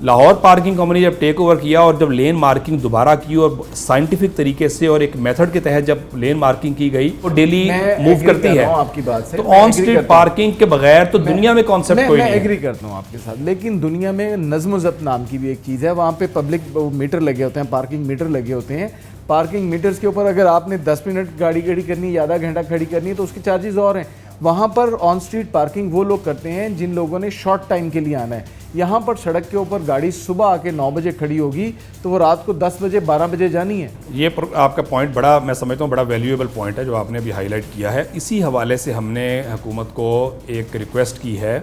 लाहौर पार्किंग कंपनी जब टेक ओवर किया और जब लेन मार्किंग दोबारा की और साइंटिफिक तरीके से और एक मेथड के तहत जब लेन मार्किंग की गई तो डेली मूव करती है आपकी बात से, तो ऑन स्ट्रीट पार्किंग के बगैर तो दुनिया में कॉन्सेप्ट कोई नहीं है। मैं एग्री करता हूँ आपके साथ, लेकिन दुनिया में नज़्म व ज़ब्त नाम की भी एक चीज़ है। वहाँ पे पब्लिक मीटर लगे होते हैं, पार्किंग मीटर लगे होते हैं। पार्किंग मीटर्स के ऊपर अगर आपने 10 मिनट गाड़ी खड़ी करनी या आधा घंटा खड़ी करनी है तो उसके चार्जेस और हैं। वहाँ पर ऑन स्ट्रीट पार्किंग वो लोग करते हैं जिन लोगों ने शॉर्ट टाइम के लिए आना है। यहाँ पर सड़क के ऊपर गाड़ी सुबह आके 9 बजे खड़ी होगी तो वो रात को 10 बजे 12 बजे जानी है। ये आपका पॉइंट बड़ा, मैं समझता हूँ बड़ा वैल्यूएबल पॉइंट है जो आपने अभी हाईलाइट किया है। इसी हवाले से हमने हुकूमत को एक रिक्वेस्ट की है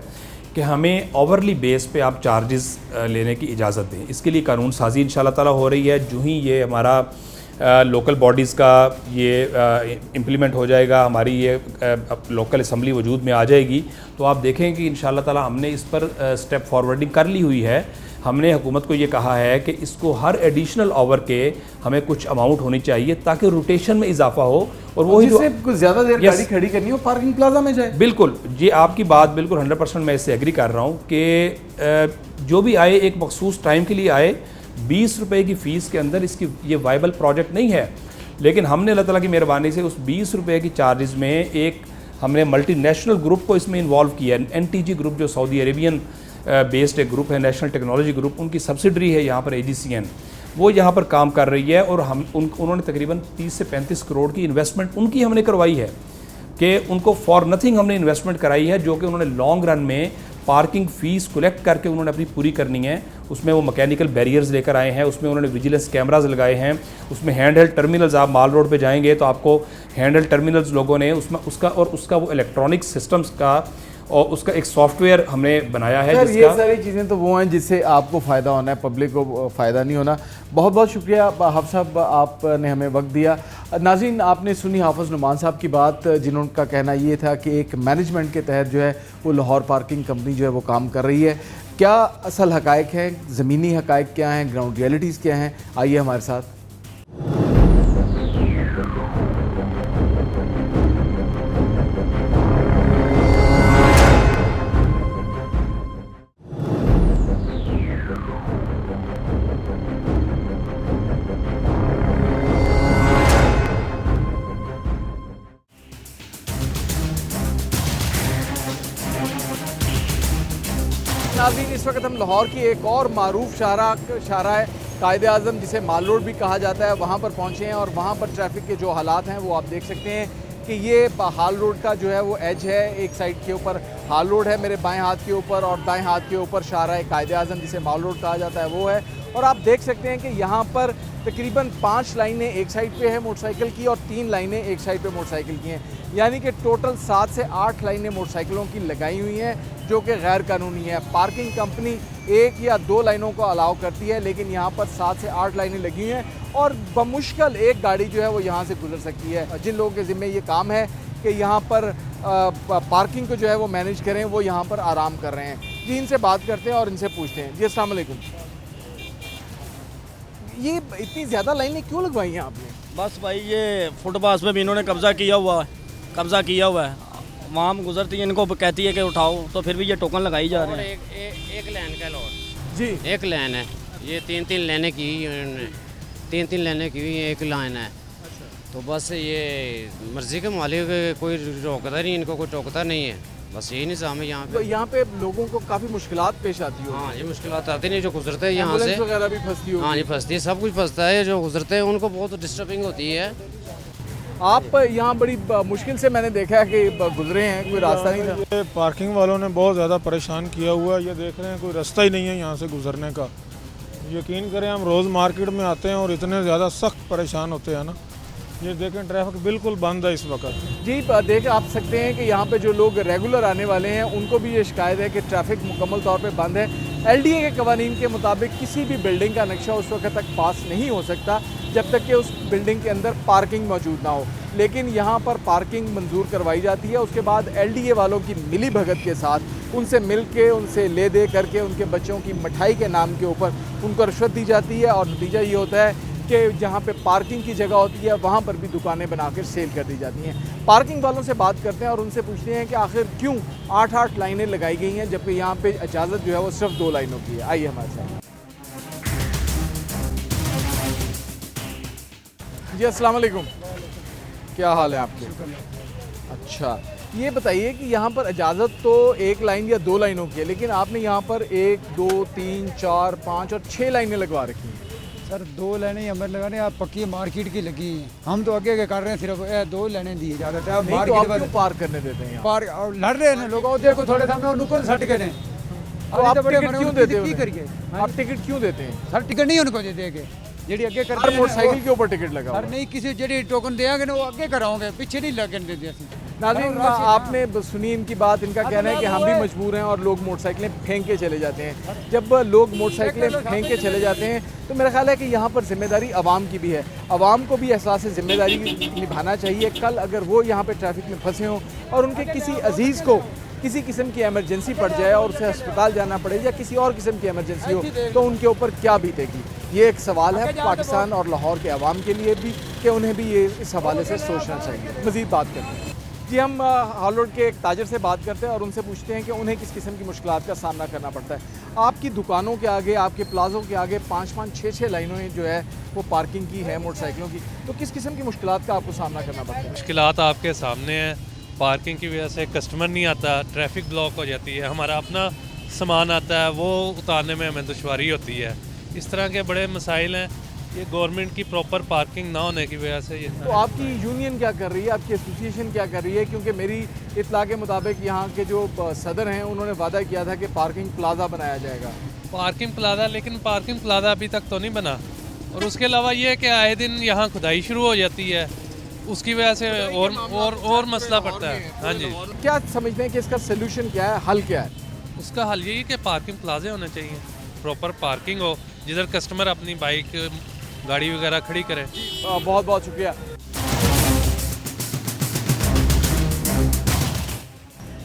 कि हमें ओवरली बेस पे आप चार्जेस लेने की इजाज़त दें। इसके लिए कानून साजी इंशाल्लाह ताला हो रही है। जो ही ये हमारा लोकल बॉडीज़ का ये इम्प्लीमेंट हो जाएगा, हमारी ये लोकल असम्बली वजूद में आ जाएगी तो आप देखें कि इंशाल्लाह ताला हमने इस पर स्टेप फॉरवर्डिंग कर ली हुई है। हमने हुकूमत को ये कहा है कि इसको हर एडिशनल आवर के हमें कुछ अमाउंट होनी चाहिए ताकि रोटेशन में इजाफा हो और वही जो कुछ ज़्यादा देर गाड़ी खड़ी करनी हो पार्किंग प्लाजा में जाए। बिल्कुल, ये आपकी बात बिल्कुल 100% मैं इससे एग्री कर रहा हूँ कि जो भी आए एक मखसूस टाइम के लिए आए। 20 रुपए की फ़ीस के अंदर इसकी ये वाइबल प्रोजेक्ट नहीं है, लेकिन हमने अल्लाह ताला की मेहरबानी से उस 20 रुपए की चार्जेस में एक हमने मल्टीनेशनल ग्रुप को इसमें इन्वॉल्व किया है। NTG ग्रुप जो सऊदी अरेबियन बेस्ड एक ग्रुप है, नेशनल टेक्नोलॉजी ग्रुप, उनकी सब्सिडरी है यहाँ पर AGCN, वो यहाँ पर काम कर रही है और उन्होंने तकरीबन 30 से 35 करोड़ की इन्वेस्टमेंट उनकी हमने करवाई है कि उनको फॉर नथिंग हमने इन्वेस्टमेंट कराई है, जो कि उन्होंने लॉन्ग रन में पार्किंग फ़ीस कलेक्ट करके उन्होंने अपनी पूरी करनी है। उसमें वो मैकेनिकल बैरियर्स लेकर आए हैं, उसमें उन्होंने विजिलेंस कैमराज लगाए हैं, उसमें हैंड हेल्ड टर्मिनल्स, आप माल रोड पे जाएंगे तो आपको हैंड हेल्ड टर्मिनल्स लोगों ने उसमें उसका वो इलेक्ट्रॉनिक सिस्टम्स का और उसका एक सॉफ्टवेयर हमने बनाया है। सर ये सारी चीज़ें तो वो हैं जिससे आपको फ़ायदा होना है, पब्लिक को फ़ायदा नहीं होना। बहुत बहुत शुक्रिया हाफ़िज़ साहब, आपने हमें वक्त दिया। नाज़रीन, आपने सुनी हाफ़िज़ नुमान साहब की बात, जिनका कहना ये था कि एक मैनेजमेंट के तहत जो है वो लाहौर पार्किंग कंपनी जो है वो काम कर रही है। क्या असल हक़ाइक़ हैं, ज़मीनी हक़ाइक़ क्या हैं, ग्राउंड रियलिटीज़ क्या हैं, आइए हमारे साथ। नाज़रीन, इस वक्त हम लाहौर की एक और मारूफ शाहरा है कायदे आज़म, जिसे माल रोड भी कहा जाता है, वहाँ पर पहुँचे हैं और वहाँ पर ट्रैफिक के जो हालात हैं वो आप देख सकते हैं कि ये हाल रोड का जो है वो एज है। एक साइड के ऊपर हाल रोड है मेरे बाएं हाथ के ऊपर और दाएं हाथ के ऊपर शाहरा कायदे आज़म जिसे माल रोड कहा जाता है वो है। और आप देख सकते हैं कि यहाँ पर तकरीबन 5 लाइनें एक साइड पे है मोटरसाइकिल की और 3 लाइनें एक साइड पे मोटरसाइकिल की हैं, यानी कि टोटल 7 से 8 लाइनें मोटरसाइकिलों की लगाई हुई हैं जो कि गैर कानूनी है। पार्किंग कंपनी 1 या 2 लाइनों को अलाउ करती है, लेकिन यहाँ पर 7 से 8 लाइनें लगी हुई हैं और बमुश्किल एक गाड़ी जो है वो यहाँ से गुजर सकती है। जिन लोगों के ज़िम्मे ये काम है कि यहाँ पर पार्किंग को जो है वो मैनेज करें, वो यहाँ पर आराम कर रहे हैं। जी, इनसे बात करते हैं और इनसे पूछते हैं। जी, अस्सलाम वालेकुम। ये इतनी ज़्यादा लाइनें क्यों लगवाई हैं आपने? बस भाई ये फुटपाथ पे भी इन्होंने कब्ज़ा किया हुआ है। वहाँ गुजरती है, इनको कहती है कि उठाओ, तो फिर भी ये टोकन लगाई जा रहे हैं। एक लाइन का लोड जी, एक लाइन है, ये 3-3 लाइनें की हुई, 3-3 लाइनें की हुई, एक लाइन है। तो बस ये मर्जी के मालिक, कोई रोकता नहीं, इनको कोई टोकता नहीं है, बस यही निज़ाम है यहाँ तो पे। यहाँ पे लोगों को काफ़ी मुश्किलात पेश आती हो। हाँ, ये मुश्किलात आती नहीं, जो गुजरते हैं यहाँ से। एम्बुलेंस वगैरह भी फंसती हो। हाँ, ये फंसती है, सब कुछ फंसता है, जो गुजरते हैं उनको बहुत डिस्टर्बिंग होती है। आप यहाँ बड़ी मुश्किल से मैंने देखा है कि गुजरे हैं, कोई रास्ता नहीं था। ये पार्किंग वालों ने बहुत ज़्यादा परेशान किया हुआ है। ये देख रहे हैं कोई रास्ता ही नहीं है यहाँ से गुजरने का। यकीन करें, हम रोज़ मार्केट में आते हैं और इतने ज़्यादा सख्त परेशान होते हैं ना। ये देखें, ट्रैफिक बिल्कुल बंद है इस वक्त। जी, देख आप सकते हैं कि यहाँ पे जो लोग रेगुलर आने वाले हैं उनको भी ये शिकायत है कि ट्रैफिक मुकम्मल तौर पे बंद है। एलडीए के कवानीन के मुताबिक किसी भी बिल्डिंग का नक्शा उस वक्त तक पास नहीं हो सकता जब तक कि उस बिल्डिंग के अंदर पार्किंग मौजूद ना हो। लेकिन यहाँ पर पार्किंग मंजूर करवाई जाती है, उसके बाद एलडीए वालों की मिली भगत के साथ उनसे मिल के, उनसे ले दे करके, उनके बच्चों की मिठाई के नाम के ऊपर उनको रिश्वत दी जाती है। और नतीजा ये होता है कि जहाँ पे पार्किंग की जगह होती है वहाँ पर भी दुकानें बनाकर सेल कर दी जाती हैं। पार्किंग वालों से बात करते हैं और उनसे पूछते हैं कि आखिर क्यों 8-8 लाइनें लगाई गई हैं जबकि यहाँ पे इजाज़त जो है वो सिर्फ 2 लाइनों की है। आइए हमारे साथ। जी, अस्सलाम वालेकुम, क्या हाल है आपके? अच्छा, ये बताइए कि यहाँ पर इजाज़त तो 1 लाइन या 2 लाइनों की है, लेकिन आपने यहाँ पर 1, 2, 3, 4, 5 और 6 लाइनें लगवा रखी हैं। सर 2 लाइनें हमें लगाने, आप पक्की मार्केट की लगी हैं, हम तो आगे कर रहे हैं, सिर्फ 2 लाइनें दी इजाज़त है। नहीं, तो आप क्यों पार करने देते हैं यहाँ? पार और लड़ रहे हैं लोग, देखो थोड़े सामने नुकल सट के ने। तो आप टिकट क्यों देते हो? करिए, आप टिकट क्यों देते हैं? सर टिकट नहीं उनको देंगे, जेडी अगे कर मोटरसाइकिल के ऊपर टिकट लगा। सर नहीं, किसी जेडी टोकन देंगे ना वो आगे कराओगे, पीछे नहीं लगने देते। नाज़रीन, आपने सुनी इनकी बात। इनका कहना है कि हम भी मजबूर हैं और लोग मोटरसाइकिलें फेंक के चले जाते हैं। जब लोग मोटरसाइकिलें फेंक के चले जाते हैं तो मेरा ख्याल है कि यहाँ पर जिम्मेदारी आवाम की भी है। आवाम को भी एहसास जिम्मेदारी निभाना चाहिए। कल अगर वो यहाँ पे ट्रैफिक में फंसे हों और उनके किसी अजीज़ को किसी किस्म की एमरजेंसी पड़ जाए और उसे अस्पताल जाना पड़े या किसी और किस्म की एमरजेंसी हो तो उनके ऊपर क्या बीतेगी? ये एक सवाल है पाकिस्तान और लाहौर के अवाम के लिए भी कि उन्हें भी ये इस हवाले से सोचना चाहिए। मज़ीद बात करते हैं। जी, हम हॉल रोड के एक ताजर से बात करते हैं और उनसे पूछते हैं कि उन्हें किस किस्म की मुश्किलात का सामना करना पड़ता है। आपकी दुकानों के आगे, आपके प्लाज़ों के आगे 5-5, 6-6 लाइनों जो है वो पार्किंग की है मोटरसाइकिलों की, तो किस किस्म की मुश्किलात का आपको सामना करना पड़ता है? मुश्किलात आपके सामने हैं। पार्किंग की वजह से कस्टमर नहीं आता, ट्रैफिक ब्लॉक हो जाती है, हमारा अपना सामान आता है वो उतारने में हमें दुश्वारी होती है। इस तरह के बड़े मसाइल हैं। ये गवर्नमेंट की प्रॉपर पार्किंग ना होने की वजह से ये। तो आपकी यूनियन क्या कर रही है, आपकी एसोसिएशन क्या कर रही है? क्योंकि मेरी इत्तला के मुताबिक यहाँ के जो सदर हैं उन्होंने वादा किया था कि पार्किंग प्लाजा बनाया जाएगा। पार्किंग प्लाजा, लेकिन पार्किंग प्लाजा अभी तक तो नहीं बना। और उसके अलावा ये है कि आए दिन यहाँ खुदाई शुरू हो जाती है, उसकी वजह से और मसला पड़ता है। हाँ जी, क्या समझते हैं कि इसका सोल्यूशन क्या है, हल क्या है? उसका हल यही कि पार्किंग प्लाजे होने चाहिए, प्रॉपर पार्किंग हो जिधर कस्टमर अपनी बाइक, गाड़ी वगैरह खड़ी करें। बहुत बहुत शुक्रिया।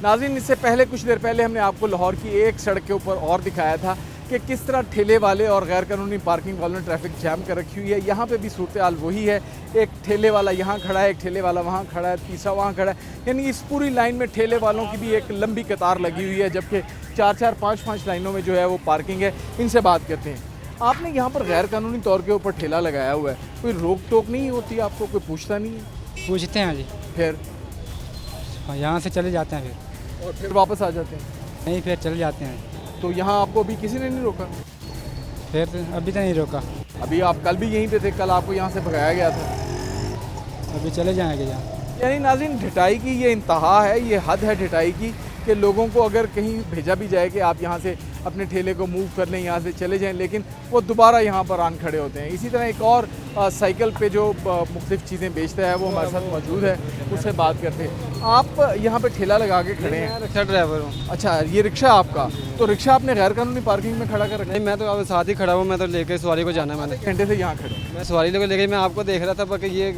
नाज़रीन, इससे पहले कुछ देर पहले हमने आपको लाहौर की एक सड़क के ऊपर और दिखाया था कि किस तरह ठेले वाले और गैर कानूनी पार्किंग वालों ने ट्रैफिक जाम कर रखी हुई है। यहाँ पे भी सूरत हाल वही है। एक ठेले वाला यहाँ खड़ा है, एक ठेले वाला वहाँ खड़ा है, तीसरा वहाँ खड़ा है। यानी इस पूरी लाइन में ठेले वालों की भी एक लंबी कतार लगी हुई है, जबकि 4-4, 5-5 लाइनों में जो है वो पार्किंग है। इनसे बात करते हैं। आपने यहाँ पर गैर कानूनी तौर के ऊपर ठेला लगाया हुआ है, कोई रोक टोक नहीं होती आपको? कोई पूछता नहीं है? पूछते हैं जी, फिर यहाँ से चले जाते हैं, फिर वापस आ जाते हैं? नहीं, फिर चले जाते हैं। तो यहाँ आपको अभी किसी ने नहीं रोका? फिर अभी तो नहीं रोका। अभी आप कल भी यहीं पे थे, कल आपको यहाँ से भगाया गया था। अभी चले जाएंगे यहाँ। यानी नाज़रीन, ढिठाई की ये इंतहा है, ये हद है ढिठाई की कि लोगों को अगर कहीं भेजा भी जाए कि आप यहाँ से अपने ठेले को मूव कर लें, यहाँ से चले जाएं, लेकिन वो दोबारा यहाँ पर आन खड़े होते हैं। इसी तरह एक और साइकिल पे जो मुख्तलिफ चीज़ें बेचता है वो हमारे साथ मौजूद है, उससे बात करते हैं। आप यहाँ पे ठेला लगा के खड़े हैं? रिक्शा ड्राइवर हूँ। अच्छा, ये रिक्शा आपका? तो रिक्शा आपने गैर कानूनी पार्किंग में खड़ा कर रखा? नहीं, मैं तो अब साथ ही खड़ा हूँ, मैं तो लेके सवारी को जाना है। मैंने घंटे से यहाँ खड़े? मैं सवारी को लेके मैं आपको देख रहा था, पर ये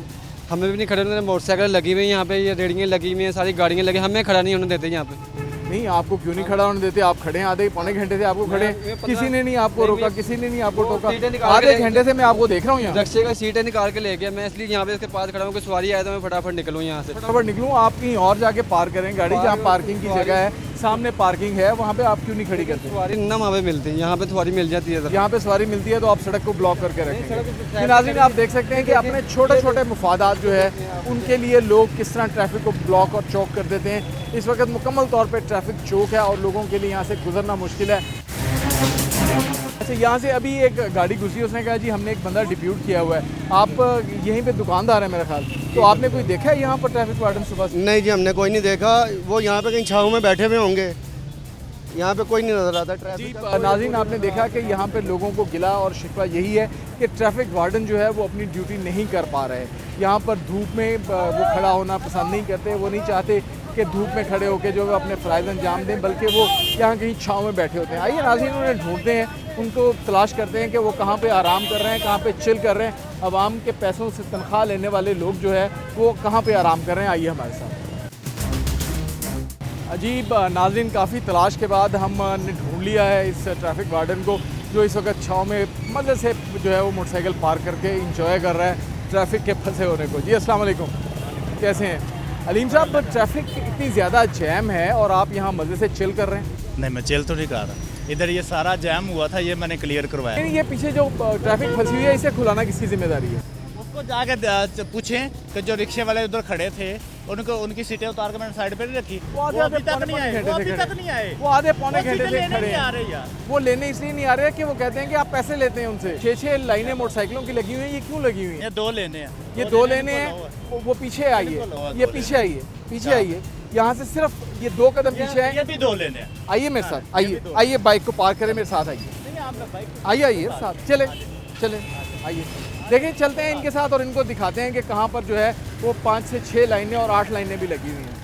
हमें भी नहीं खड़े, मोटरसाइकिल लगी हुई है यहाँ पे, ये रेडियाँ लगी हुई हैं, सारी गाड़ियाँ लगी, हमें खड़ा नहीं होने देते यहाँ पे। नहीं, आपको क्यों नहीं खड़ा होने देते? आप खड़े हैं आधे पौने घंटे से, आपको खड़े, किसी ने नहीं आपको रोका, किसी ने नहीं आपको टोका। आधे घंटे से मैं आपको देख रहा हूँ यहाँ। रक्शे का सीटें निकाल के ले गया, मैं इसलिए यहाँ पे इसके पास खड़ा हूँ कि सवारी आया तो मैं फटाफट निकलूँ यहाँ से। फटाफट निकलूँ? आप कहीं और जाके पार्क करें गाड़ी, जहाँ पार्किंग की जगह है, सामने पार्किंग है, वहाँ पे आप क्यों नहीं खड़ी करते? सवारी ना वहाँ पे मिलती है, यहाँ पे सवारी मिल जाती है। यहाँ पे सवारी मिलती है तो आप सड़क को ब्लॉक करके रखें। नाज़रीन, आप देख सकते हैं कि अपने छोटे छोटे मुफादात जो है उनके लिए लोग किस तरह ट्रैफिक को ब्लॉक और चौक कर देते हैं। इस वक्त मुकम्मल तौर पे ट्रैफिक चौक है और लोगों के लिए यहाँ से गुजरना मुश्किल है। अच्छा, यहाँ से अभी एक गाड़ी गुजरी, उसने कहा जी हमने एक बंदा डिप्यूट किया हुआ है। आप यहीं पे दुकानदार है मेरा ख्याल, तो आपने कोई देखा है यहाँ पर ट्रैफिक वार्डन सुबह से? नहीं जी, हमने कोई नहीं देखा। वो यहाँ पे कहीं छाँव में बैठे हुए होंगे, यहाँ पे कोई नहीं नजर आता ट्रैफिक। नाज़रीन, आपने देखा कि यहाँ पे लोगों को गिला और शिकवा यही है कि ट्रैफिक वार्डन जो है वो अपनी ड्यूटी नहीं कर पा रहे। यहाँ पर धूप में वो खड़ा होना पसंद नहीं करते, वो नहीं चाहते कि धूप में खड़े होकर जो है अपने फ़राइज़ अंजाम दें, बल्कि वो यहाँ कहीं छाँव में बैठे होते हैं। आइए नाज़रीन, उन्हें ढूंढते हैं, उनको तलाश करते हैं कि वो कहाँ पे आराम कर रहे हैं, कहाँ पे चिल कर रहे हैं। आवाम के पैसों से तनख्वाह लेने वाले लोग जो है वो कहाँ पे आराम कर रहे हैं, आइए हमारे साथ। अजीब नाज़रीन, काफ़ी तलाश के बाद हमने ढूंढ लिया है इस ट्रैफिक वार्डन को, जो इस वक्त छाँव में मज़े से जो है वो मोटरसाइकिल पार्क करके इंजॉय कर रहा है ट्रैफिक के फंसे होने को। जी अस्सलाम वालेकुम, कैसे हैं अलीम साहब? ट्रैफिक इतनी ज़्यादा जैम है और आप यहाँ मज़े से चिल कर रहे हैं? नहीं, मैं चिल तो नहीं कर रहा। इधर ये सारा जैम हुआ था, ये मैंने क्लियर करवाया। ये पीछे जो ट्रैफिक फंसी हुई है, इसे खुलाना किसकी जिम्मेदारी है? उसको जाके पूछें कि जो रिक्शे वाले उधर खड़े थे उनको उनकी सीटें उतार के मैंने साइड पे नहीं रखी। वो अभी तक नहीं आए, वो अभी तक नहीं आए। वो आधे पौने घंटे से खड़े आ रहे यार। वो लेने इसलिए नहीं आ रहे कि वो कहते हैं कि आप पैसे लेते हैं उनसे। 6-6 लाइनें मोटरसाइकिलों की लगी हुई हैं, ये क्यों लगी हुई हैं? ये 2 लेने हैं, ये 2 लेने हैं। वो पीछे आइए, ये पीछे आइए, पीछे आइए, यहाँ से सिर्फ ये 2 कदम पीछे हैं। ये भी 2 लेने हैं। आइए मेरे साथ, आइए आइए, बाइक को पार्क करें, मेरे साथ आइए, आइए आइए साथ, चले चले आइए। देखिए, चलते हैं इनके साथ और इनको दिखाते हैं कि कहाँ पर जो है वो 5 से 6 लाइनें और 8 लाइनें भी लगी हुई हैं।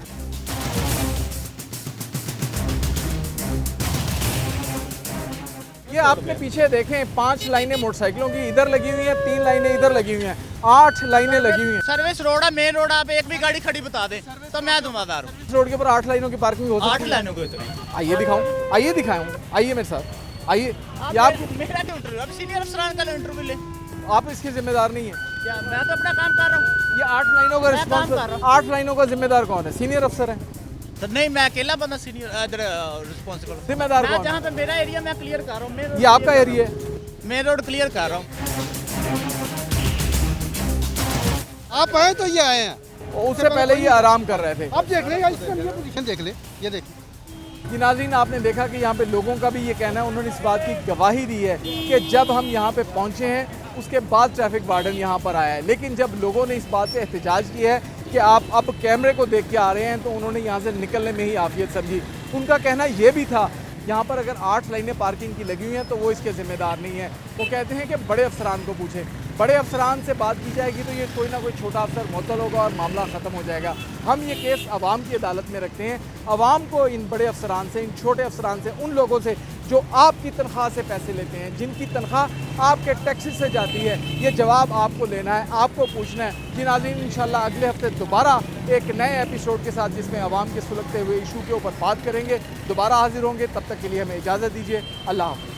ये आपने पीछे देखें, 5 लाइनें मोटरसाइकिलों की इधर लगी हुई हैं, 3 लाइनें इधर लगी हुई हैं, 8 लाइनें लगी हुई हैं। सर्विस रोड है, मेन रोड, आप एक भी गाड़ी खड़ी बता दें तो मैं जिम्मेदार हूँ। इस रोड के ऊपर 8 लाइनों की पार्किंग हो सकती है? 8 लाइनों को इतनी। आइए दिखाऊं, आइए दिखाऊं, आइए मेरे साथ आइए। मेरा क्यों इंटरव्यू? अब सीनियर अफसरान का इंटरव्यू ले। आप इसके जिम्मेदार नहीं है? मैं तो अपना काम कर रहा हूँ। ये 8 लाइनों का रिस्पॉन्सिबल, 8 लाइनों का जिम्मेदार कौन है? सीनियर अफसर है? तो नहीं, मैं अकेला बंदा सीनियर रिस्पॉन्सिबल। जिम्मेदार कौन? जहाँ पे मेरा एरिया मैं क्लियर कर रहा हूँ। ये आपका एरिया है? मेन रोड क्लियर कर रहा हूँ। आप आए तो ये आए हैं, उससे पहले ये आराम कर रहे थे। आप देख ले, इसका ये पोजीशन देख ले, ये देख। जी नाज़रीन, आपने देखा कि यहाँ पे लोगों का भी ये कहना है, उन्होंने इस बात की गवाही दी है कि जब हम यहाँ पे पहुँचे हैं उसके बाद ट्रैफिक वार्डन यहाँ पर आया है। लेकिन जब लोगों ने इस बात पे एहतजाज किया है कि आप अब कैमरे को देख के आ रहे हैं, तो उन्होंने यहाँ से निकलने में ही आफियत समझी। उनका कहना ये भी था, यहाँ पर अगर 8 लाइनें पार्किंग की लगी हुई हैं तो वो इसके ज़िम्मेदार नहीं है। वो कहते हैं कि बड़े अफसरान को पूछें, बड़े अफसरान से बात की जाएगी तो ये कोई ना कोई छोटा अफसर मुअत्तल होगा और मामला ख़त्म हो जाएगा। हम ये केस आवाम की अदालत में रखते हैं। आवाम को इन बड़े अफसरान से, इन छोटे अफसरान से, उन लोगों से जो आपकी तनख्वाह से पैसे लेते हैं, जिनकी तनख्वाह आपके टैक्सेस से जाती है, ये जवाब आपको लेना है, आपको पूछना है। जी नाज़रीन, इंशाल्लाह अगले हफ्ते दोबारा एक नए एपिसोड के साथ, जिसमें आवाम के सुलगते हुए इशू के ऊपर बात करेंगे, दोबारा हाजिर होंगे। तब तक के लिए हमें इजाज़त दीजिए। अल्लाह हाफ़िज़।